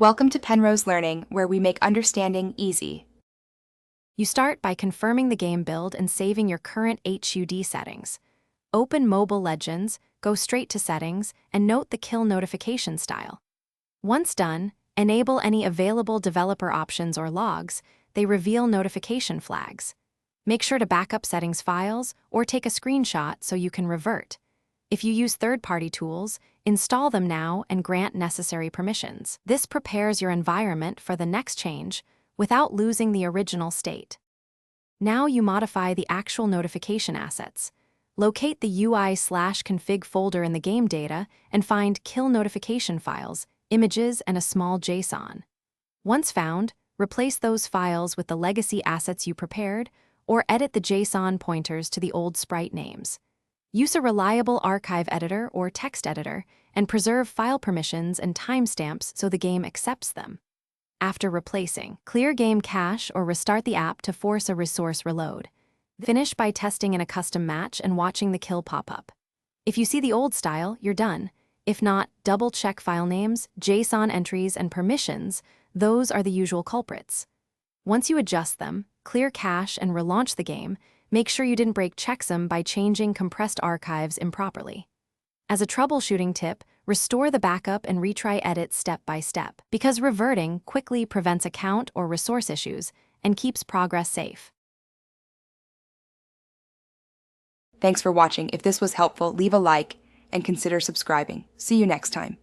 Welcome to Penrose Learning, where we make understanding easy. You start by confirming the game build and saving your current HUD settings. Open Mobile Legends, go straight to Settings, and note the kill notification style. Once done, enable any available developer options or logs. They reveal notification flags. Make sure to backup settings files or take a screenshot so you can revert. If you use third-party tools, install them now and grant necessary permissions. This prepares your environment for the next change without losing the original state. Now you modify the actual notification assets. Locate the UI/config folder in the game data and find kill notification files, images, and a small JSON. Once found, replace those files with the legacy assets you prepared or edit the JSON pointers to the old sprite names. Use a reliable archive editor or text editor and preserve file permissions and timestamps so the game accepts them. After replacing, clear game cache or restart the app to force a resource reload. Finish by testing in a custom match and watching the kill pop up. If you see the old style, you're done. If not, double-check file names, JSON entries, and permissions. Those are the usual culprits. Once you adjust them, clear cache and relaunch the game. Make sure you didn't break checksum by changing compressed archives improperly. As a troubleshooting tip, restore the backup and retry edits step by step, because reverting quickly prevents account or resource issues and keeps progress safe. Thanks for watching. If this was helpful, leave a like and consider subscribing. See you next time.